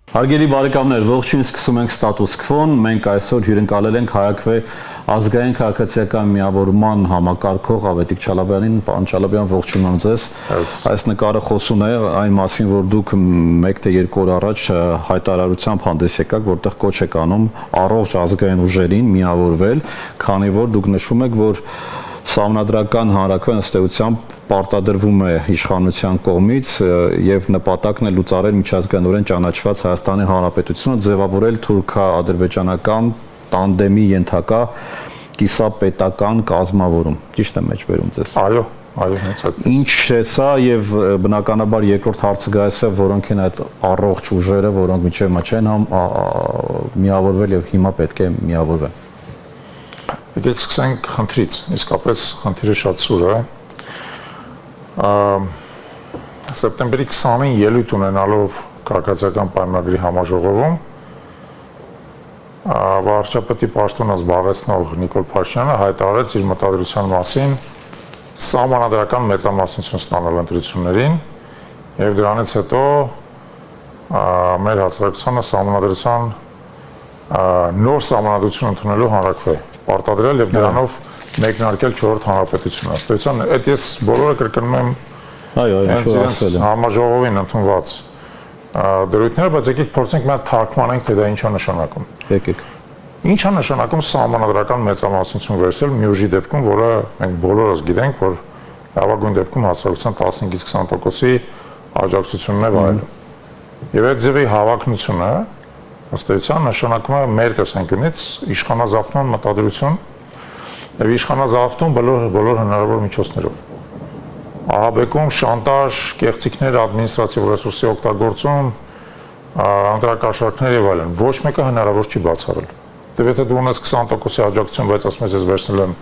Հարգելի բարեկամներ, ողջույն, սկսում ենք Status Quo-ն։ Մենք այսօր հյուրընկալել ենք Հայաքվե ազգային քաղաքացիական միավորման համակարգող Ավետիք Չալաբյանին։ Պարոն Չալաբյան, ողջունում եմ ձեզ։ Այս նկարը խոսուն է այն մասին, որ դուք 1 թե 2 օր առաջ հայտարարությամբ հանդես եկաք, որտեղ կոչ եք անում առողջ ազգային ուժերին միավորվել, քանի որ դուք նշում եք, որ Սահմանադրական հանրաքվեն ըստ էության պարտադրվում է իշխանության կողմից եւ նպատակն է լուծարել միջազգայինորեն ճանաչված Հայաստանի Հանրապետությունը ձևավորել թուրքա-ադրբեջանական տանդեմի ենթակա կիսապետական կազմավորում։ Ճիշտ եմ մեջբերում ձեզ։ Այո, հենց այդպես։ Ինչ է սա եւ բնականաբար երկրորդ հարցը գալիս է, որոնք են այդ առողջ ուժերը, որոնք միջև մա չեն միավորվել եւ հիմա պետք է միավորվեն։ Եկեք սկսենք խնդրից, իսկապես խնդիրը շատ սուր է։ Սեպտեմբերի 20-ին ելույթ ունենալով քաղաքացիական պայմանագրի համաժողովում վարչապետի պաշտոնը զբաղեցնող Նիկոլ Փաշինյանը հայտարարեց իր մտադրության մասին սահմանադրական մեծամասնություն ստանալ ընտրություններին եւ դրանից հետո մեր հասարակությանը սահմանադրության նոր սահմանադրություն ընդունելու հանրաքվե պարտադրել եւ դրանով մեկնարկել 4-րդ հանրապետությունը։ Ըստ էության, այդ ես բոլորը կրկնում եմ հենց համաժողովին ընդունված դրույթները, բայց եկեք փորձենք մի հատ թարգմանենք, թե դա ինչ է նշանակում։ Եկեք։ Ինչ է նշանակում սահմանադրական մեծամասնություն վերցնել մի ուժի դեպքում, որը մենք բոլորս գիտենք, որ լավագույն դեպքում հասարակության 15-ից 20%-ի աջակցությունն է վայելում։ Եվ այդ ձևի հավակնությունը ըստ էության նշանակում է մեր տեսանկյունից իշխանազավթման մտադրություն եւ իշխանազավթում բոլոր հնարավոր միջոցներով։ Ահաբեկում, շանտաժ, կեղծիքներ, ադմինիստրատիվ ռեսուրսի օգտագործում, ընտրակաշառքներ եւ այլն։ Ոչ մեկը հնարավոր չի բացառել։ Դե եթե դու ունես 20%-ի աջակցություն, բայց ասում ես վերցնել եմ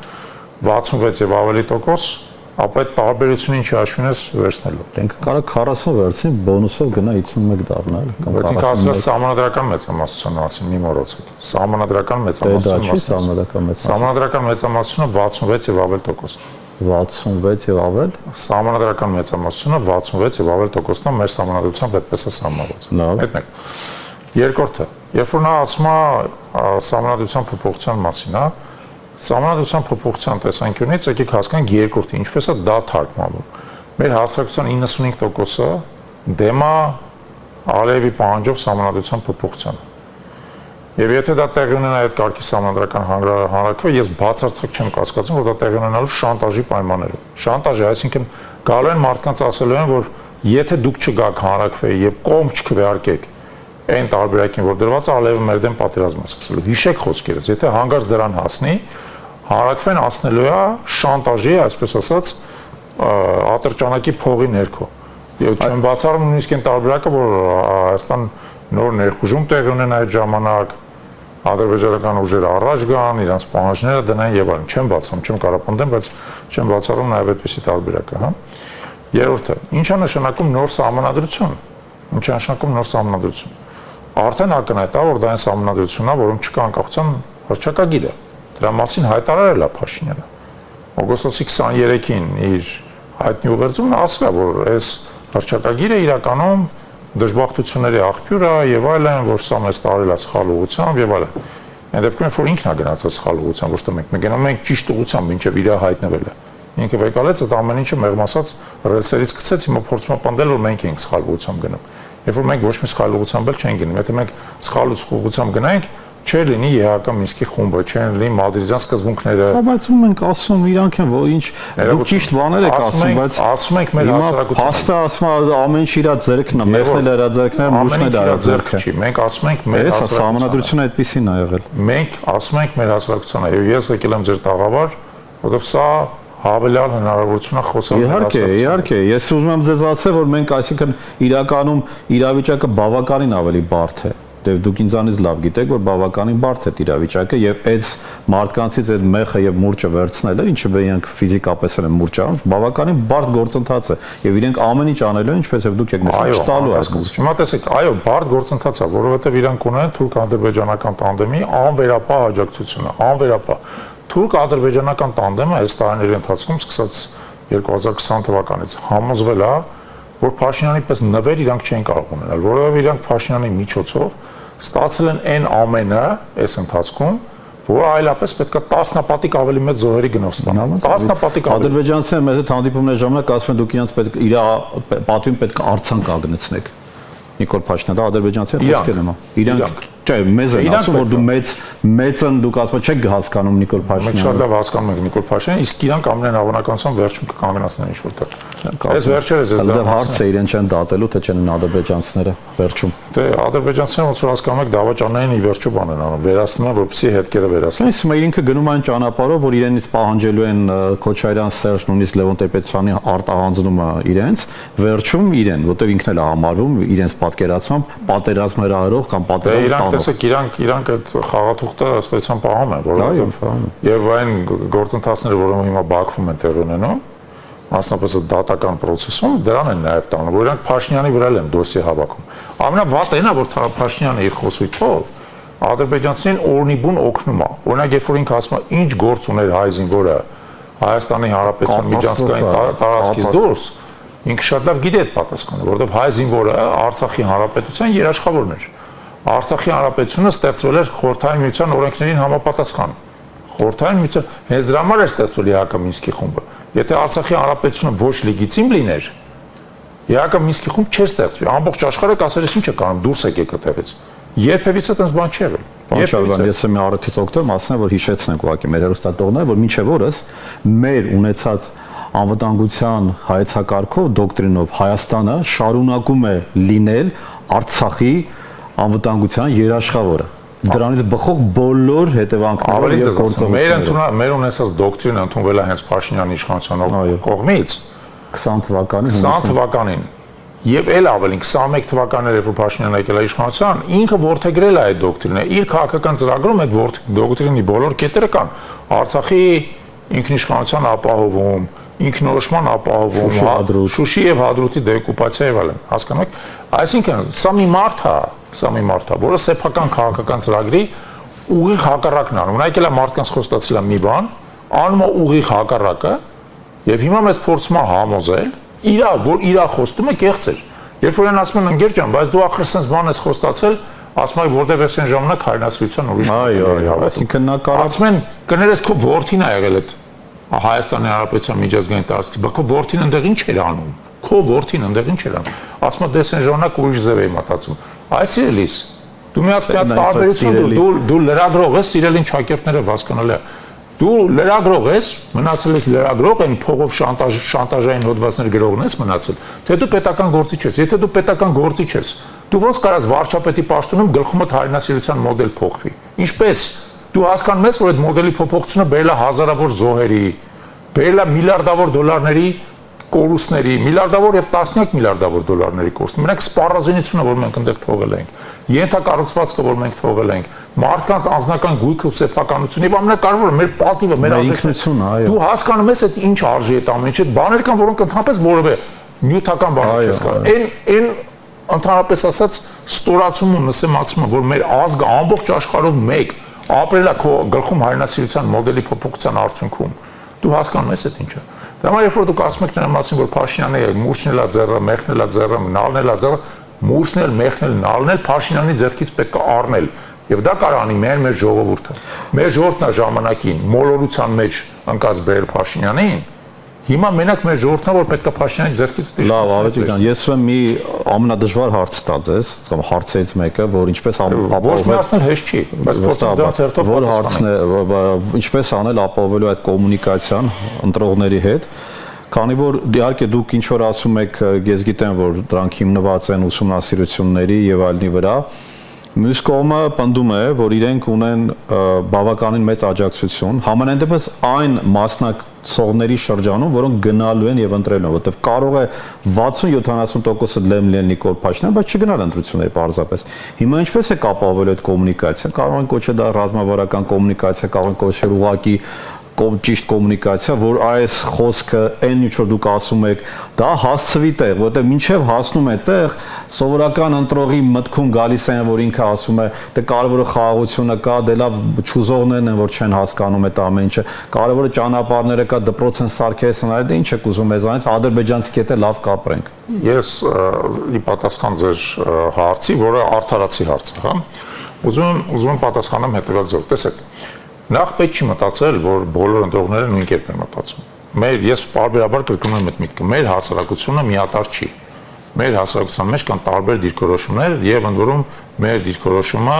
66 եւ ավելի տոկոս, ապա այդ տարբերությունը ինչի հաշվին ես վերցնելու։ Դենք կարա 40 վերցին, բոնուսով գնա 51 դառնալ կամ բայց ինքը ասել է սահմանադրական մեծամասնություն մասին մի մոռացեք։ Սահմանադրական մեծամասնություն Սահմանադրական մեծամասնությունը 66 եւ ավել տոկոսն է։ 66 եւ ավել։ Սահմանադրական մեծամասնությունը 66 եւ ավել տոկոսն է մեր սահմանադրությամբ այդպես է սահմանված։ Այդ մեկ։ Երկրորդը, երբ որ նա ասում է սահմանադրության փոփոխության մասին, հա, Սահմանադրության փոփոխության տեսանկյունից եկեք հասկանանք երկրորդը, ինչպես է դա թարգմանվում։ Մեր հասարակության 95%-ը դեմ է Ալիևի պահանջով սահմանադրության փոփոխությանը։ Եվ եթե դա տեղի ունենա այդ կարգի սահմանադրական հանրաքվե, ես բացարձակ չեմ կասկածում, որ դա տեղի ունենալու շանտաժի պայմաններով։ Շանտաժի, այսինքն գալու են մարդկանց ասելու են, որ եթե դուք չգաք հանրաքվեի եւ կողմ չքվեարկեք այն տարբերակին, որ դրված է, Ալիևը մեր դեմ պատերազմ է սկսելու։ Հիշեք խոսքերս, եթե հանգարց դրան հասնի, հանրաքվեն ասնելու է շանտաժի, այսպես ասած, ատրճանակի փողի ներքո։ Եվ չեմ բացառում նույնիսկ այն տարբերակը, որ Հայաստան նոր ներխուժում տեղի ունենա այդ ժամանակ, ադրբեջանական ուժերը առաջ գան, իրանց պահանջները դնեն եւ այլն։ Չեմ բացառում, չեմ կարապնդեմ, բայց չեմ բացառում նաեւ այդպիսի տարբերակը, հա։ Երրորդը, ինչ է նշանակում նոր սահմանադրություն։ Ինչ է նշանակում նոր սահմանադրություն։ Արդեն ակնհայտ է, որ դա այն սահմանադրությունն է, որում չկա անկախության հռչակագիրը։ Դրա մասին հայտարարել է Փաշինյանը։ Օգոստոսի 23-ին իր հայտնի ուղերձումն ասել է, որ այս հռչակագիրը իրականում դժբախտությունների աղբյուր է եւ այլն, որ սա մեզ տարել է սխալ ուղղությամբ եւ այլն։ Այդ դեպքում որ ինքն է գնացել սխալ ուղղությամբ, ոչ թե մենք գնում ենք ճիշտ ուղղությամբ, ինչեւ իր հայտնվել է։ Ինքը վեկալեց այդ ամեն ինչը մեղմ ասած ռելսերից գցեց, հիմա փորձում է պնդել, որ մենք ենք սխալ ուղղությամբ գնում։ Երբ որ մենք ոչ մի սխալ ուղղությամբ էլ չենք գնում, եթե մենք սխալ ուղղությամբ գնայինք, չէր լինի ԵՀԿ Մինսկի խումբը, չեն լինի Մադրիդյան սկզբունքները։ Բայց ում ենք ասում, իրանք են, որ ինչ դուք ճիշտ բաներ եք ասում, բայց ասում ենք մեր հասարակությունը։ Հաստա ասում է ամեն ինչ իր ձեռքն է, մեղնել իր ձեռքները, մուշնել իր ձեռքը։ Չի, մենք ասում ենք մեր հասարակությունը։ Սահմանադրությունը այդպեսին է եղել։ Մենք ասում ենք մեր հասարակությանը, եւ ես եկել եմ ձեր տաղավար, որովհետեւ սա հավելյալ հնարավորություն է խոսալ։ Իհարկե, ես ուզում եմ ձեզ ասել, որ մենք այսինքն իրականում իրավիճակը բավականին ավելի բարդ է։ Դե դուք ինձանից լավ գիտեք, որ բավականին բարդ է իրավիճակը եւ այս մարդկանցից այդ մեխը եւ մուրճը վերցնելը, ինչը իրենք ֆիզիկապես են մուրճ անում, բավականին բարդ գործընթաց է եւ իրենք ամեն ինչ անելու են, ինչպես եւ դուք եք նշում, չտալու այս գործը։ Հիմա տեսեք, այո, բարդ գործընթաց է, որովհետեւ իրանք ունեն թուրք-ադրբեջանական տանդեմի անվերապահ աջակցությունը, անվերապահ։ Թուրք-ադրբեջանական տանդեմը այս տարիների ընթացքում սկսած 2020 թվականից համոզվել է, որ Փաշինյանի պես նվեր իրանք չեն կարող ունենալ, որովհետև իրանք Փաշինյանի միջոցով ստացել են այն ամենը այս ընթացքում, որ այլապես պետք է տասնապատիկ ավելի մեծ զոհերի գնով ստանալ։ Տասնապատիկ ավելի։ Ադրբեջանցիները մեզ հետ հանդիպումների ժամանակ ասում են դուք իրենց պետք իր պատվին պետք է արցանք կանգնեցնեք։ Նիկոլ Փաշինյանը դա ադրբեջանցի խոսքերն են։ Իրանք չէ, մեզ են ասում որ դու մեծն դուք ասում չեք հասկանում Նիկոլ Փաշինյանը։ Մենք շատ լավ հասկանում ենք Նիկոլ Փաշինյանին, իսկ իրանք ամենայն հավանականությամբ վերջում կկանգնացնեն ինչ-որտեղ։ Այս վերջերս էս դա հարց է իրեն չեն դատելու, թե չեն ադրբեջանցիները վերջում։ Դե ադրբեջանցիները ոնց որ հասկանում եք դավաճանային ի վերջո բան են անում, վերացնում են, որպեսզի հետքերը վերացնեն։ Իսկ ինքը գնում այն ճանապարհով, որ իրենից պահանջելու են Քոչարյան, Սերժ, նույնիսկ Լևոն Տեր-Պետրոսյանի արտահանձնումը իրենց, վերջում իրեն, որտեղ ինքն էլ է համարվում իրենց պատկերացմամբ պատերազմներ արող կամ պատերազմ Տեսեք, իրանք այդ խաղաթուղթը ըստեյցան պահում են, որովհետև եւ այն գործընթացները, որոնք հիմա Բաքվում են տեղի ունենում, մասնապես դատական process-ում, դրան են նաեւ տանում, որ իրանք Փաշինյանի վրա են դոսիե հավաքում։ Ամենավատը այն է, որ Փաշինյանը իր խոսույթով ադրբեջանցին օրնիբուն օգնում է։ Օրինակ, երբ որ ինքը ասում է, ինչ գործ ուներ հայ զինվորը Հայաստանի Հանրապետության միջանցքային տարածքից դուրս, ինքը շատ լավ գիտի այդ պատասխանը, որովհետև հայ զինվորը Արցախի Հանրապետության երաշխավորն էր։ Արցախի Հանրապետությունը ստեղծվել էր Խորհրդային Միության օրենքներին համապատասխան։ Խորհրդային Միության հենց դրա համար է ստեղծվել ԵԱԿ Մինսկի խումբը։ Եթե Արցախի Հանրապետությունը ոչ լեգիտիմ լիներ, ԵԱԿ Մինսկի խումբ չէր ստեղծվի։ Ամբողջ աշխարհը կասեր ինչ է կանում, դուրս եկեք այդտեղից։ Երբևիցե այդպես բան չէ եղել։ Պանչարյան, ես մի առիթից օգտվում, ասեմ, որ հիշեցնենք ուղղակի մեր հերոստատողները, որ մինչև օրս մեր ունեցած անվտանգության հայեցակարգով դոկտրինով Հայաստանը շարունակում է լինել Արցախի անվտանգության երաշխավորը։ Դրանից բխող բոլոր հետևանքները եւ գործողությունները։ Մեր ունեցած դոկտրինը ընդունվել է հենց Փաշինյանի իշխանության կողմից 20 թվականին։ 20 թվականին եւ էլ ավելին 21 թվականները, երբ Փաշինյանը եկել է իշխանության, ինքը ворթեգրել է այդ դոկտրինը։ Իր քաղաքական ծրագրում այդ դոկտրինի բոլոր կետերը կան։ Արցախի ինքնիշխանության ապահովում, ինքնորոշման ապահովում, Շուշի եւ Հադրութի դեօկուպացիա եւ այլն։ Հասկանում եք։ Այսինքն սա մի մարդ է, որը սեփական քաղաքական ծրագրի ուղիղ հակառակն անում։ Նա եկել է մարդկանց խոստացել է մի բան, անում է ուղիղ հակառակը եւ հիմա մեզ փորձում է համոզել, որ իր խոստումը կեղծ էր։ Երբ որ են ասում են ընկեր ջան, բայց դու ախր sense բան ես խոստացել, ասում են որտեղ ես այն ժամանակ հայրենասիրության ուրիշ այո, այսինքն նա կարող ասում են կներես քո որդին է եղել այդ Հայաստանի Հանրապետության միջազգային տարածքի, բայց քո որդին այնտեղ ինչ էր անում։ Քո որդին այնտեղ ինչ էր անում։ Ասում է դες այն ժամանակ ուրիշ ձև էի մտածում։ Այս էլիս դու մի հատ տարբերություն դու լրագրող ես, սիրելին ճակերտները հասկանալի է։ Դու լրագրող ես, մնացել ես լրագրող, այն փողով շանտաժային հոդվածներ գրողն ես մնացել, թե դու պետական գործիչ ես։ Եթե դու պետական գործիչ ես, դու ոնց կարաս վարչապետի պաշտոնում գլխումդ հայրենասիրության մոդել փոխվի։ Ինչպես դու հասկանում ես, որ այդ մոդելի փոփոխությունը բերել է հազարավոր զոհերի, բերել է միլիարդավոր դոլարների կորուստների, միլիարդավոր եւ տասնյակ միլիարդավոր դոլարների կորուստ։ Մենակ սպառազինությունը, որ մենք այնտեղ թողել ենք, ենթակառուցվածքը, որ մենք թողել ենք, մարդկանց անձնական գույքը ու սեփականությունը եւ ամենակարևորը մեր պատիվը, մեր ինքնությունը, այո։ Դու հասկանում ես այդ ինչ արժի է այդ ամեն ինչը, բաներ կան, որոնք ընդհանրապես որևէ նյութական բան չես կարող։ Այն ընդհանրապես ասած ստորացումը ու նսեմացումը, որ մեր ազգը ամբողջ աշխարհով մեկ ապրել է քո գլխում հայրենասիրության մոդելի փոփոխության արդյունքում։ Դու հասկանում ես այդ ինչը։ Դա համար երբ որ դուք ասում եք նրան մասին, որ Փաշինյանը մուրշնել է ձեռը, մեղնել է ձեռը, նալնել է ձեռը, մուրշնել, մեղնել, նալնել Փաշինյանի ձեռքից պետք է առնել։ Եվ դա կարող անի մեր ժողովուրդը։ Մեր ժողովուրդն է ժամանակին մոլորության մեջ ընկած բերել Փաշինյանին։ Հիմա մենակ մեր ժողովուրդն է, որ պետք է Փաշինյանի ձեռքից դիշ։ Լավ, Ավետիքյան, ես ուզում եմ մի ամենադժվար հարց տալ ես, կամ հարցերից մեկը, որ ինչպես ոչ մի ասել հեշտ չի, բայց փորձեմ դրանց հերթով որ հարցն է, ինչպես անել ապահովելու այդ կոմունիկացիան ընտրողների հետ, քանի որ իհարկե դուք ինչ որ ասում եք, ես գիտեմ, որ դրանք հիմնված են ուսումնասիրությունների եւ այլնի վրա, մյուս կողմը պնդում է, որ իրենք ունեն բավականին մեծ աջակցություն, համենայն դեպս այն մասնակցողների շրջանում, որոնք գնալու են եւ ընտրելու են, որովհետեւ կարող է 60-70% դեմ լինել Նիկոլ Փաշինյան, բայց չգնալ ընտրությունների պարզապես։ Հիմա ինչպես է կապահովելու այդ կոմունիկացիան։ Կարող են կոչել դա ռազմավարական կոմունիկացիա, կարող են կոչել ուղղակի ճիշտ կոմունիկացիա, որ այս խոսքը այն ինչ որ դուք ասում եք, դա հասցվի տեղ, որտեղ մինչև հասնում է տեղ, սովորական ընտրողի մտքում գալիս են, որ ինքը ասում է, դե կարևորը խաղաղությունը կա, դե լավ չուզողներն են, որ չեն հասկանում այդ ամեն ինչը, կարևորը ճանապարհները կա, դպրոց են սարքեցին, այլ դե ինչ եք ուզում մեզանից, ադրբեջանցի հետ լավ կապրենք։ Ես ի պատասխան ձեր հարցի, որը արդարացի հարց է, հա, ուզում եմ պատասխանեմ հետևյալ ձևով, տեսեք, նախ պետք չի մտածել, որ բոլոր ընտրողները նույն կերպ են մտածում։ Ես պարբերաբար կրկնում եմ այդ միտքը, մեր հասարակությունը միատարր չի։ Մեր հասարակության մեջ կան տարբեր դիրքորոշումներ եւ ընդ որում մեր դիրքորոշումը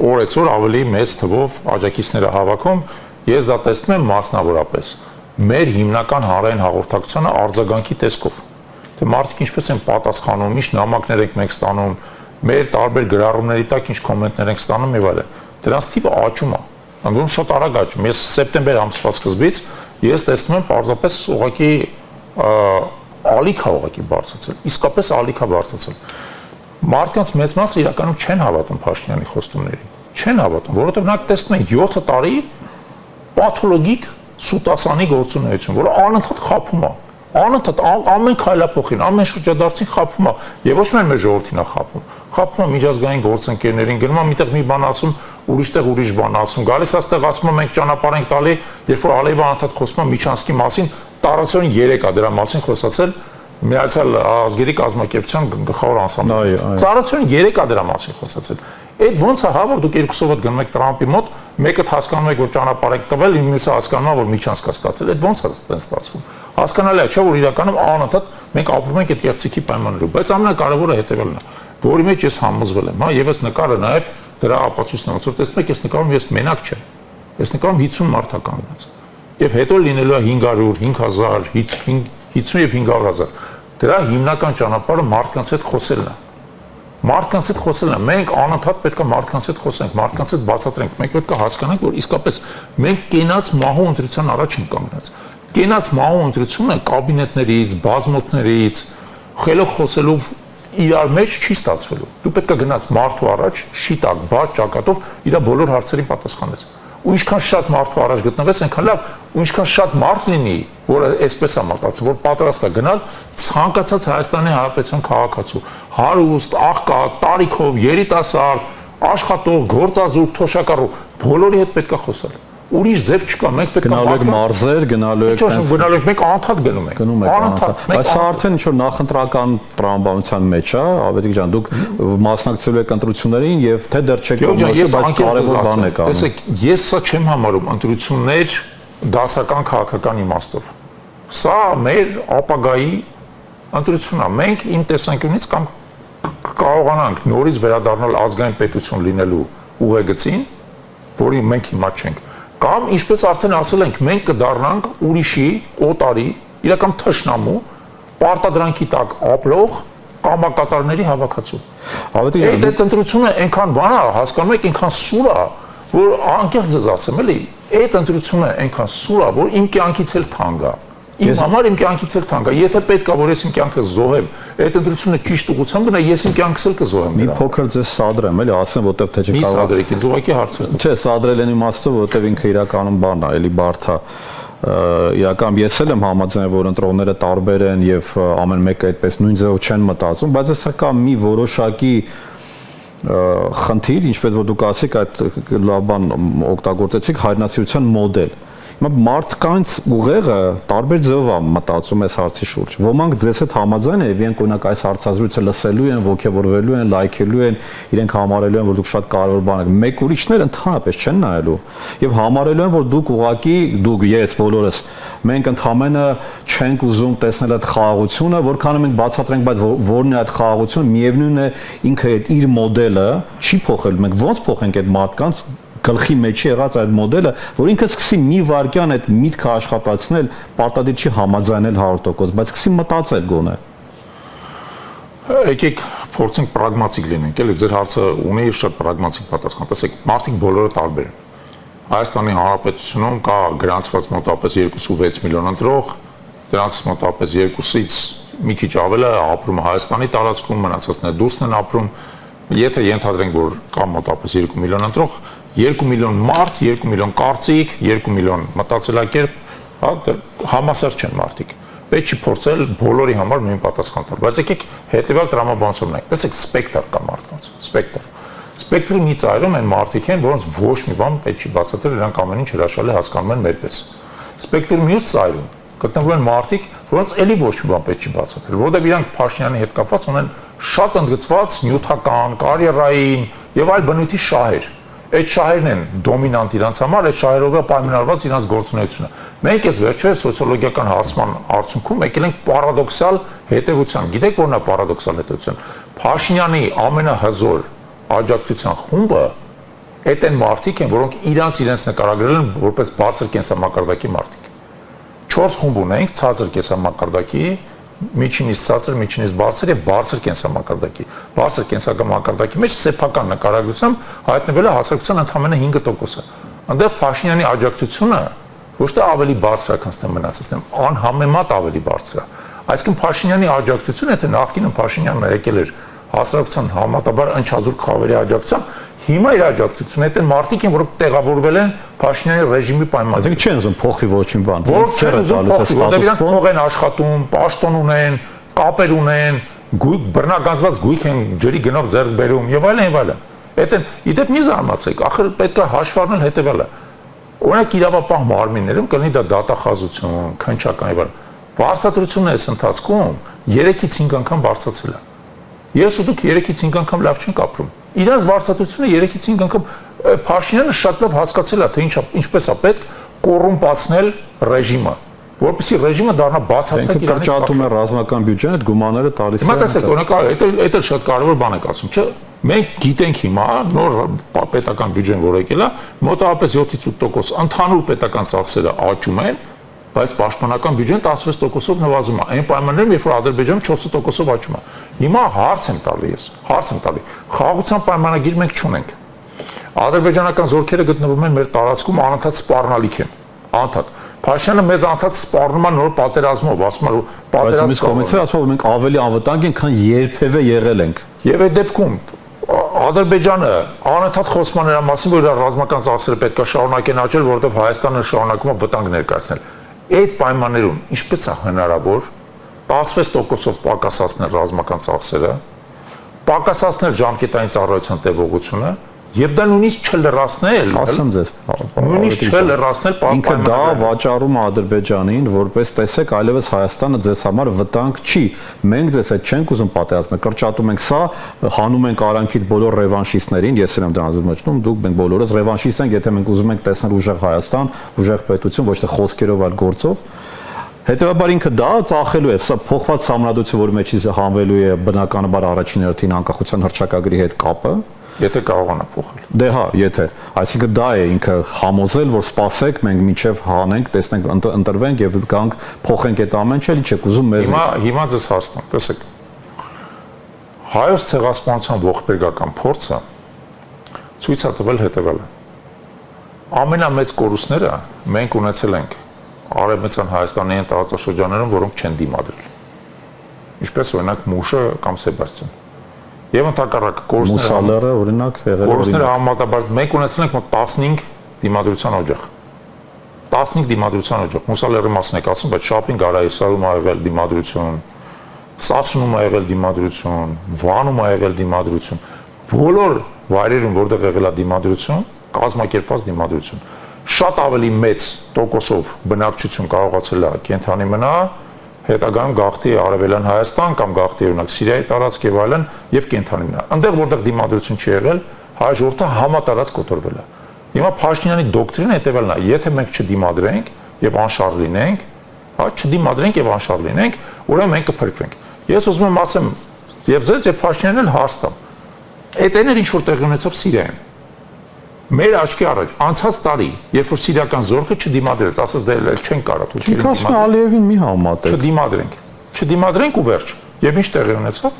օրեցօր ավելի մեծ թվով աջակիցներ է հավաքում, ես դա տեսնում եմ մասնավորապես մեր հիմնական հանրային հաղորդակցությանը արձագանքի տեսքով։ Թե մարդիկ ինչպես են պատասխանում, ինչ նամակներ ենք մենք ստանում, մեր տարբեր գրառումների տակ ինչ կոմենտներ ենք ստանում եւ այլն։ Դրանց թիվը աճում է։ Անդրում շատ արագ աճում։ Ես սեպտեմբեր ամսվա սկզբից ես տեսնում եմ պարզապես ուղղակի ալիքա ուղղակի բարձրացել։ Իսկապես ալիքա բարձրացել։ Մարդկանց մեծ մասը իրականում չեն հավատում Փաշինյանի խոստումներին։ Չեն հավատում, որովհետեւ նա տեսնում են 7 տարի պաթոլոգիկ սուտասանի գործունեություն, որը անընդհատ խափում է։ Անընդհատ ամեն քայլափոխին, ամեն շրջադարձին խափում է, եւ ոչ միայն մեր ժողովրդին է խափում։ Խափում է միջազգային գործընկերներին, գնում է միտեղ մի բան ասում, ուրիշտեղ ուրիշ բան ասում։ Գալիս աստեղ ասում է մենք ճանապարհ ենք տալի, երբ որ Ալիևը անընդհատ խոսում է Միչանսկի մասին, տարածորեն 3 է դրա մասին խոսացել Միացյալ Ազգերի կազմակերպության գլխավոր անսամբլեա։ Տարածորեն 3 է դրա մասին խոսացել։ Այդ ոնց է հա որ դուք երկուսով հետ գնում եք Տրամպի մոտ, մեկը հասկանում եք որ ճանապարհ եք տվել, մյուսը հասկանում է որ Միչանսկ է ստացել։ Այդ ոնց է այդպես ստացվում։ Հասկանալի է, չէ՞ որ իրականում անընդհատ մենք ապրում ենք այդ կեղծիքի պայմաններում, բայց ամենակարևորը հետևելն է, որի մեջ ես համոզվել եմ, հա, եւ այս նկարը նաեւ դրա ապացույցն է, ոնց որ տեսնում եք, այս նկարում ես մենակ չեմ։ Այս նկարում 50 մարդ է կանգնած։ Եվ հետո լինելու է 500, 5000, 50 եւ 500,000։ Դրա հիմնական ճանապարհը մարդկանց հետ խոսելն է։ Մարդկանց հետ խոսելն է։ Մենք անընդհատ պետք է մարդկանց հետ խոսենք, մարդկանց հետ բացատրենք։ Մենք պետք է հասկանանք, որ իսկապես մենք կենաց մահու ընտրության առաջ ենք կանգնած։ Կենաց մահու ընտրությունը կաբինետներից, բազմոտներից, խելոք խոսելով իրար մեջ չի ստացվելու։ Դու պետք է գնաս մարդու առաջ, շիտակ, բաց ճակատով իր բոլոր հարցերին պատասխանես։ Ու ինչքան շատ մարդու առաջ գտնվես, այնքան լավ, ու ինչքան շատ մարդ լինի, որը այսպես է մտածում, որ պատրաստ է գնալ ցանկացած Հայաստանի Հանրապետության քաղաքացու, հարուստ, աղքատ, տարիքով, երիտասարդ, աշխատող, գործազուրկ, թոշակառու, բոլորի հետ պետք է խոսել։ Ուրիշ ձև չկա, մենք պետք է գնալու եք մարզեր, գնալու եք գնալու եք, մենք անընդհատ գնում ենք։ Անընդհատ։ Բայց սա արդեն ինչ որ նախընտրական տրամաբանության մեջ է, Ավետիք ջան, դուք մասնակցելու եք ընտրություններին եւ թե դեռ չեք մասնակցել, բայց կարևոր բան եք անում։ Տեսեք, ես սա չեմ համարում ընտրություններ դասական քաղաքական իմաստով։ Սա մեր ապագայի ընտրությունն է։ Մենք իմ տեսանկյունից կամ կարողանանք նորից վերադառնալ ազգային պետություն լինելու ուղեգծին, որի մենք հիմա չենք։ Կամ ինչպես արդեն ասել ենք, մենք կդառնանք ուրիշի, օտարի, իրական թշնամու, պարտադրանքի տակ ապրող կամակատարների հավաքածու։ Ավետիք ջան, այդ ընտրությունը այնքան բան է, հասկանում եք, այնքան սուր է, որ անկեղծ ես ասեմ, էլի, այդ ընտրությունը այնքան սուր է, որ իմ կյանքից էլ թանկ է։ Իմ համար իմ կյանքից էլ թանկ է։ Եթե պետք է որ ես իմ կյանքը զոհեմ, այդ ընտրությունը ճիշտ ուղղությամբ գնա, ես իմ կյանքս էլ կզոհեմ։ Մի փոքր ձեզ սադրեմ, էլի, ասեմ, որտեղ թե չկարող։ Մի սադրեք, ինձ ուղղակի հարցեր։ Չէ, սադրել են իմաստով, որտեղ ինքը իրականում բանն է, էլի բարդ է։ Իրական ես էլ եմ համաձայն, որ ընտրողները տարբեր են եւ ամեն մեկը այդպես նույն ձևով չեն մտածում, բայց սա կա մի որոշակի խնդիր, ինչպես որ դուք ասեք, այդ լավ բան օգտագործեցիք հայրենասիրության մոդել։ Հիմա մարդկանց ուղեղը տարբեր ձևով է մտածում այս հարցի շուրջ։ Ոմանք ձեզ հետ համաձայն են, իրենք օրինակ այս հարցազրույցը լսելու են, ողջևորվելու են, լայքելու են, իրենք համարելու են, որ դուք շատ կարևոր բան եք։ Մեկ ուրիշներ ընդհանրապես չեն նայելու եւ համարելու են, որ դուք ուղակի, դուք, ես, բոլորս, մենք ընդհանրապես չենք ուզում տեսնել այդ խաղաղությունը, որքան մենք բացատրենք, բայց որն է այդ խաղաղությունը, միևնույն է ինքը իր մոդելը չի փոխել։ Մենք ոնց փոխենք այդ մարդկանց գլխի մեջ եղած այդ մոդելը, որ ինքը սկսի մի վարքյան այդ միտքը աշխատացնել, պարտադիր չի համաձայնել 100%, բայց սկսի մտածել գոնե։ Եկեք փորձենք պրագմատիկ լինենք, էլի ձեր հարցը ունի շատ պրագմատիկ պատասխան։ Տեսեք, մարդիկ բոլորը տարբեր են։ Հայաստանի Հանրապետությունում կա գրանցված մոտավորապես 2.6 միլիոն ընտրող, դրանց մոտավորապես 2-ից մի քիչ ավել է ապրում Հայաստանի տարածքում, մնացածները դուրս են ապրում։ Եթե ենթադրենք, որ կա մոտավորապես 2 միլիոն ընտրող, 2 միլիոն մարդ, 2 միլիոն կարծիք, 2 միլիոն մտածելակերպ, համասար չեն մարդիկ։ Պետք չի փորձել բոլորի համար նույն պատասխան տալ։ Բայց եկեք հետևյալ տրամաբանություն ունենք։ Տեսեք սպեկտր կա մարդկանց, սպեկտր։ Սպեկտրի մի ծայրում են մարդիկ են, որոնց ոչ մի բան պետք չի բացատրել, իրանք ամեն ինչ հրաշալի հասկանում են մերպես։ Սպեկտրի մյուս ծայրում գտնվում են մարդիկ, որոնց էլի ոչ մի բան պետք չի բացատրել, որովհետև իրանք Փաշինյանի հետ կապված ունեն շատ ընդգծված նյութական, կարիերային եւ այլ բնույթի շահեր։ Այդ շահերն են դոմինանտ իրանց համար, այդ շահերով է պայմանավորված իրանց գործունեությունը։ Մենք այս վերջերս սոցիոլոգիական հարցման արդյունքում եկել ենք պարադոքսալ հետևության։ Գիտեք որն է պարադոքսալ հետևություն։ Փաշինյանի ամենահզոր աջակցության խումբը այդ են մարդիկ են, որոնք իրենց նկարագրել են որպես բարձր կենսամակարդակի մարդիկ։ 4 խումբ ունենք, ցածր կենսամակարդակի, միջինից ցածր, միջինից բարձր եւ բարձր կենսամակարդակի։ Բարձր կենսամակարդակի մեջ սեփական նկարագրությամբ հայտնվել է հասարակության ընդամենը 5%-ը։ Այնտեղ Փաշինյանի աջակցությունը ոչ թե ավելի բարձր է, քան մնացածն, անհամեմատ ավելի բարձր է։ Այսինքն Փաշինյանի աջակցությունը, եթե նախկինում Փաշինյանը եկել էր հասարակության համատաբար ընչազուրկ խավերի աջակցությամբ, հիմա իր աջակցությունը այդ են մարդիկ են, որոնք տեղավորվել են Փաշինյանի ռեժիմի պայմաններում։ Այսինքն չեն ուզում փոխի ոչ մի բան։ Որոնք չեն ուզում փոխի, որտեղ իրանք փող են աշխատում, պաշտոն ունեն, կապեր ունեն, բռնագանձված գույք են ջրի գնով ձեռք բերում եւ այլն եւ այլն։ Այդ են, իդեպ մի զարմացեք, ախր պետք է հաշվ առնել հետեւյալը։ Օրինակ իրավապահ մարմիններում կլինի դա դատախազություն, քննչական եւ այլն։ Վարչատրությունը այս ընթացքում 3-ից 5 անգամ բարձրացել է։ Ես ու դուք 3-ից 5 անգամ լավ չենք ապրում։ Իրանց վարչատրությունը 3-ից 5 անգամ Փաշինյանը շատ լավ հասկացել է, թե ինչպես է պետք կոռումպացնել ռեժիմը, որպեսզի ռեժիմը դառնա բացարձակ իրանից կրճատում է ռազմական բյուջեն, այդ գումարները տալիս են։ Հիմա տեսեք, օրինակ այդ էլ շատ կարևոր բան եք ասում, չէ՞։ Մենք գիտենք հիմա նոր պետական բյուջեն, որ եկել է, մոտավորապես 7-ից 8% ընդհանուր պետական ծախսերը աճում են, բայց պաշտպանական բյուջեն 16%-ով նվազում է։ Այն պայմաններում, երբ որ Ադրբեջանը 4%-ով աճում է։ Հիմա հարց եմ տալի։ Խաղաղության պայմանագիր մենք չունենք։ Ադրբեջանական զորքերը գտնվում են մեր տարածքում անընդհատ սպառնալիք են։ Անընդհատ։ Փաշինյանը մեզ անընդհատ սպառնում է նոր պատերազմով, ասում է պատերազմ։ Բայց կոմից է ասում, որ մենք ավելի անվտանգ ենք, քան երբևէ եղել ենք։ Եվ այդ դեպքում Ադրբեջանը անընդհատ խոսում է նրա մասին, որ իր ռազմական ծախսերը պետք է շարունակեն աճել, որովհետև Հայաստանը շարունակում է վտանգ ներկայացնել։ Այդ պայմաններում ինչպես է հնարավոր 16%-ով պակասացնել ռազմական ծախսերը, պակասացնել ժամկետային ծառայության տևողությունը եւ դա նույնիսկ չլրացնել, ասեմ ձեզ, նույնիսկ չլրացնել ինքը դա վաճառում է Ադրբեջանին, որպես տեսեք, այլևս Հայաստանը ձեզ համար վտանգ չի։ Մենք ձեզ հետ չենք ուզում պատերազմել, կրճատում ենք սա, հանում ենք արանքից բոլոր ռևանշիստներին, ես եմ դրանց մտնում, դուք մենք բոլորս ռևանշիստ ենք, եթե մենք ուզում ենք տեսնել ուժեղ Հայաստան, ուժեղ պետություն, ոչ թե խոսքերով, այլ գործով։ Հետևաբար ինքը դա ծախելու է, սա փոխված համանդություն, որի մեջից հանվելու է բնականաբար առաջին հերթին անկախության հռչակագրի հետ կապը։ Եթե կարողանա փոխել։ Դե հա, եթե, այսինքն դա է ինքը համոզել, որ սպասեք, մենք մինչև հանենք, տեսնենք, ընտրվենք եւ գանք փոխենք այդ ամեն ինչը, ի՞նչ եք ուզում մեզ։ Հիմա ձեզ հասնեմ, տեսեք։ Հայոց ցեղասպանության ողբերգական փորձը ցույց է տվել հետևյալը։ Ամենամեծ կորուստները մենք ունեցել ենք Արևմտյան Հայաստանի այն տարածաշրջաններում, որոնք չեն դիմադրել։ Ինչպես օրինակ Մուշը կամ Սեբաստիան։ Եվ ընդհակառակը Մուսալերը օրինակ եղել կորուստները համատաբար մենք ունեցել ենք մոտ 15 դիմադրության օջախ։ 15 դիմադրության օջախ։ Մուսալերի մասն եք ասում, բայց Շապին Գարայեսարում ա եղել դիմադրություն, Սասունում ա եղել դիմադրություն, Վանում ա եղել դիմադրություն։ Բոլոր վայրերում, որտեղ եղել է դիմադրություն, կազմակերպված դիմադրություն։ Շատ ավելի մեծ տոկոսով բնակչություն կարողացել է կենթանի մնա, հետագայում գաղթի Արևելյան Հայաստան կամ գաղթի օրինակ Սիրիայի տարածք եւ այլն եւ կենթանի մնա։ Այնտեղ որտեղ դիմադրություն չի եղել, հայ ժողովուրդը համատարած կոտորվել է։ Հիմա Փաշինյանի դոկտրինը հետեւելն է, եթե մենք չդիմադրենք եւ անշարժ լինենք, հա, չդիմադրենք եւ անշարժ լինենք, ուրեմն մենք կփրկվենք։ Ես ուզում եմ ասեմ եւ ձեզ եւ Փաշինյանին հարց տամ։ Այդ այն էր ինչ որ տեղի ունեցավ Սիրիայում։ Մեր աչքի առաջ անցած տարի, երբ որ սիրիական զորքը չդիմադրեց, ասած դե չեն կարա դու դիմադրել։ Ասում Ալիևին մի համատեք։ Չդիմադրենք ու վերջ։ Եվ ինչ տեղի ունեցավ։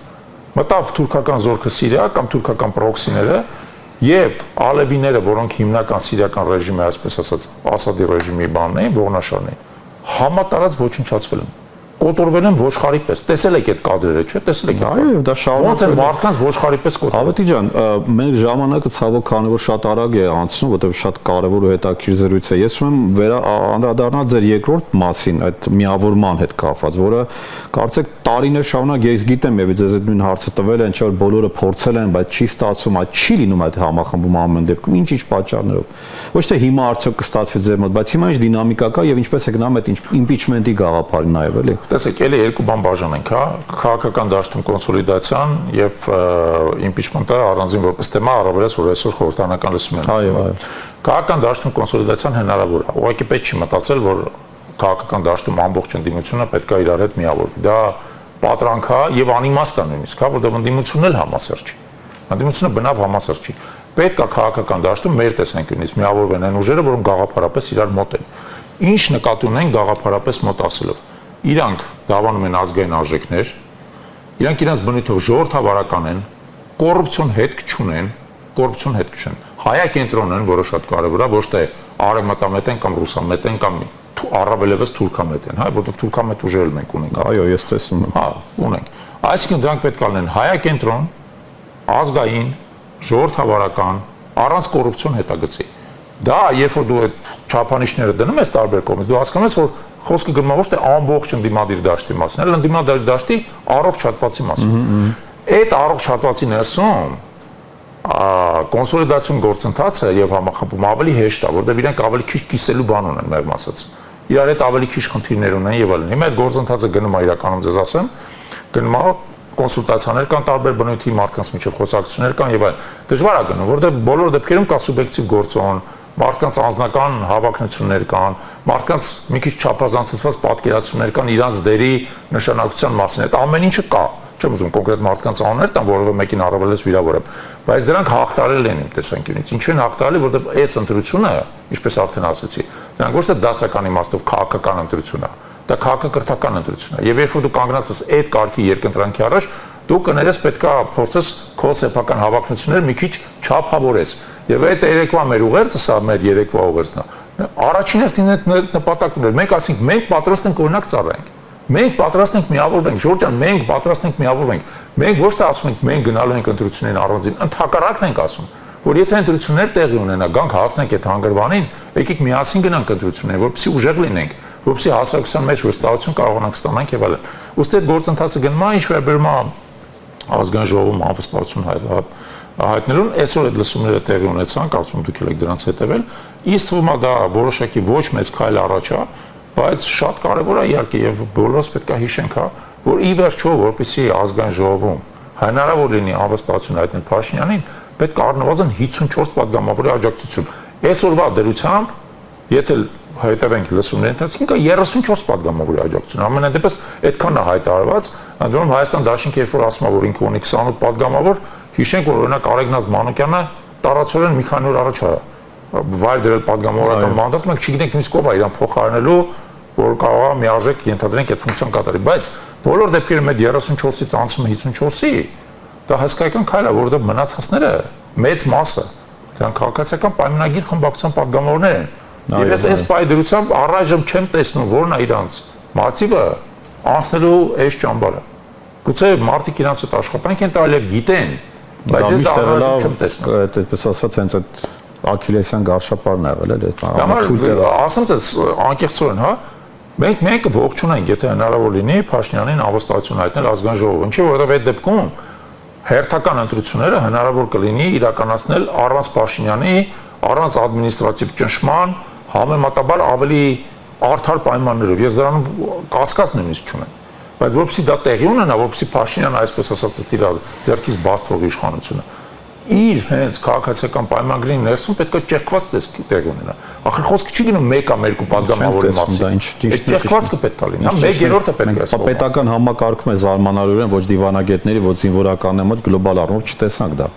Մտավ թուրքական զորքը Սիրիա կամ թուրքական պրոքսիները եւ ալևիները, որոնք հիմնական սիրիական ռեժիմի, այսպես ասած, Ասադի ռեժիմի բանն էին, ողնաշարն էին, համատարած ոչնչացվել են։ կոտորվել են ոչխարի պես։ Տեսել եք այդ կադրերը, չէ՞, տեսել եք այդ։ Այո, դա շարունակվում է մարդկանց ոչխարի պես կոտորել։ Ավետի ջան, մեր ժամանակը ցավոք քանի որ շատ արագ է անցնում, որովհետև շատ կարևոր ու հետաքրքիր զրույց է։ Ես ուզում եմ անդրադառնալ ձեր երկրորդ մասին, այդ միավորման հետ կապված, որը կարծեք տարիներ շարունակ ես գիտեմ եւ ձեզ այդ նույն հարցը տվել են, չէ՞ որ բոլորը փորձել են, բայց չի ստացվում, այդ չի լինում այդ համախմբում ամեն դեպքում, ինչ պատճառներով։ Ոչ թե հիմա արդյոք կստացվի ձեր մոտ, բայց հիմա ինչ դինամիկա կա եւ ինչպես է գնամ այդ իմպիչմենտի գաղափարին նաեւ, էլի։ Տեսեք, էլի երկու բան բաժանենք, հա, քաղաքական դաշտում կոնսոլիդացիան եւ իմպիչմենտը առանձին որպես թեմա, առավելից որ այսօր խորհրդանական լսում են։ Այո, այո։ Քաղաքական դաշտում կոնսոլիդացիան հնարավոր է։ Ուղղակի պետք չի մտածել, որ քաղաքական դաշտում ամբողջ ընդդիմությունը պետք է իրար հետ միավորվի։ Դա պատրանք է եւ անիմաստ է նույնիսկ, հա, որովհետեւ ընդդիմությունն էլ համասեր չի։ Ընդդիմությունը բնավ համասեր չի։ Պետք է քաղաքական դաշտում մեր տեսանկյունից միավորվեն այն ուժերը, որոնք գաղափարապես իրար մոտ են։ Ինչ նկատի ունեն գաղափարապես մոտ ասելով։ Իրանք դավանում են ազգային արժեքներ, իրանք իրենց բնույթով ժողովրդավարական են, կոռուպցիոն հետք չունեն, հայակենտրոն են, որը շատ կարևոր է, ոչ թե արևմտամետ են կամ ռուսամետ են կամ առավելևս թուրքամետ են, հա, որովհետև թուրքամետ ուժեր էլ մենք ունենք։ Այո, ես տեսնում եմ։ Հա, ունենք։ Այսինքն դրանք պետք է լինեն հայակենտրոն, ազգային, ժողովրդավարական, առանց կոռուպցիոն հետագծի։ Դա երբ որ դու այդ չափանիշները դնում ես տարբեր կողմից, դու հասկանում ես, որ խոսքը գնում է ոչ թե ամբողջ ընդդիմադիր դաշտի մասին, այլ ընդդիմադիր դաշտի առողջ հատվածի մասին։ Այդ առողջ հատվածի ներսում կոնսոլիդացիոն գործընթացը եւ համախմբումը ավելի հեշտ է, որովհետեւ իրենք ավելի քիչ կիսելու բան ունեն, մեղմ ասած։ Իրար հետ ավելի քիչ խնդիրներ ունեն եւ այլն։ Հիմա այդ գործընթացը գնում է իրականում, ձեզ ասեմ, գնում է կոնսուլտացիաներ կան տարբեր բնույթի մարդկանց միջև խոսակցություններ կան եւ այլն։ Դժվար է գնում, որովհետեւ բոլոր դեպքերում կա սուբյեկտիվ գործոն, մարդկանց անձնական հավակնություններ կան, մարդկանց մի քիչ չափազանցված պատկերացումներ կան իրանց դերի նշանակության մասին։ Այդ ամեն ինչը կա։ Չեմ ուզում կոնկրետ մարդկանց անուններ տամ, որովհետեւ մեկին առավելից վիրավորեմ, բայց դրանք հաղթարել են իմ տեսանկյունից։ Ինչու են հաղթարել, որովհետեւ այս ընտրությունը, ինչպես արդեն ասացի, դրանք ոչ թե դասական իմաստով քաղաքական ընտրություն է, դա քաղաքակրթական ընտրություն է։ Եվ երբ որ դու կանգնած ես այդ կարգի երկընտրանքի առաջ, դու կներես պետքա փորձես քո սեփական հավակնությունները մի քիչ չափավորես։ Եվ այդ երեկվա մեր ուղերձը, սա մեր երեկվա ուղերձն է։ Առաջին հերթին այդ նպատակն էր։ Մենք ասենք մենք պատրաստ ենք օրինակ ծառայենք։ Մենք պատրաստ ենք միավորվենք, Ժորժան, մենք պատրաստ ենք միավորվենք։ Մենք ոչ թե ասում ենք մենք գնալու ենք ընտրություններին առանձին, ընդհակառակն ենք ասում, որ եթե ընտրություններ տեղի ունենա, գանք հասնենք այդ հանգրվանին, եկեք միասին գնանք ընտրություններին, որպեսզի ուժեղ լինենք, որպեսզի հասարակության մեջ վստահություն կարողանանք ստանանք եւ այլն։ Ուստի այդ գործընթացը գնում է, ինչ վերաբերում է ազգային ժողովում անվստահություն հայտնելուն, այսօր այդ լսումները տեղի ունեցան, կարծում եմ դուք եք դրանց հետևել, ինձ թվում է դա որոշակի ոչ մեծ քայլ առաջ է, բայց շատ կարևոր է իհարկե եւ բոլորս պետք է հիշենք, հա, որ ի վերջո որպեսզի ազգային ժողովում հնարավոր լինի անվստահություն հայտնել Փաշինյանին, պետք է առնվազն 54 падգամավորի աջակցություն։ Այսօրվա դրությամբ, եթե հետևենք լսումների ընթացքին, կա 34 падգամավորի աջակցություն։ Ամենադեպս այդքան է հայտարարված, ընդ որում Հայաստան Դաշինքը երբ որ ասում է, որ ինքը ունի 28 падգամավոր, հիշենք, որ օրինակ Արեգնաց Մանուկյանը տարածորեն մի քանի օր առաջ է վայր դրել падգամավորական մանդատ, մենք չգիտենք նույնիսկ ով է իրան փոխարինելու, որ կարող է միաժեք ենթադրենք այդ ֆունկցիան կատարի, բայց բոլոր դեպքերում այդ 34-ից անցումը 54-ի դա հսկայական քայլ է, որովհետև մնացածները մեծ մասը դրանք քաղաքացիական պայմանագիր խմբակցության падգամավորներ են։ Եվ այս պայդրությամբ առայժմ չեմ տեսնում որն է իրանց մացիվը անցնելու այս ճամբարը։ Գուցե մարդիկ իրանց այդ աշխատանք են տալի եւ գիտեն, բայց ես դա առայժմ չեմ տեսնում։ Այդպես ասած հենց այդ Աքիլեսյան գարշապարն եղել է դա։ Ասեմ ձեզ անկեղծորեն, հա, մենք ողջունենք, եթե հնարավոր լինի Փաշինյանին անվստահություն հայտնել ազգային ժողովում, ինչի որովհետև այդ դեպքում հերթական ընտրությունները հնարավոր կլինի իրականացնել առանց Փաշինյանի, առանց ադմինիստրատիվ ճնշման, համեմատաբար ավելի արդար պայմաններով։ Ես դրանում կասկած նույնիսկ չունեմ։ Բայց որպեսզի դա տեղի ունենա, որպեսզի Փաշինյանը այսպես ասած իր ձեռքից բաց թողի իշխանությունը, իր հենց քաղաքացիական պայմանագրի ներսում պետք է ճեղքված տեղ ունենա։ Ախր խոսքը չի գնում 1-2 падգամավորի մասին։ Այդ ճեղքվածքը պետք է լինի, 1/3-ը պետք է ասել։ Պետական համակարգում է զարմանալիորեն ոչ դիվանագետների, ոչ զինվորականների մոտ գլոբալ առումով չտեսանք դա։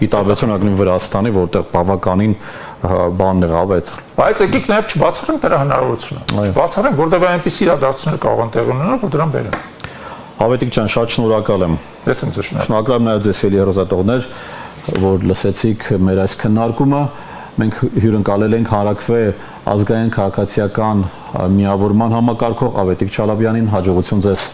Ի տարբերություն ակնին Վրաստանի, որտեղ բավականին բանն եղավ այդ։ Բայց եկեք նաև չբացառենք դրա հնարավորությունը։ Չբացառենք, որտեղ այնպիսի իրադարձություններ կարող են տեղ ունենալ, որ դրան բերեն։ Ավետիք ջան, շատ շնորհակալ եմ։ Ես եմ ձեզ շնորհակալ։ Շնորհակալ եմ նաև ձեզ ելի հեռուստատողներ, որ լսեցիք մեր այս քննարկումը։ Մենք հյուրընկալել ենք Հանրաքվե ազգային քաղաքացիական միավորման համակարգող Ավետիք Չալաբյանին հաջողություն ձեզ։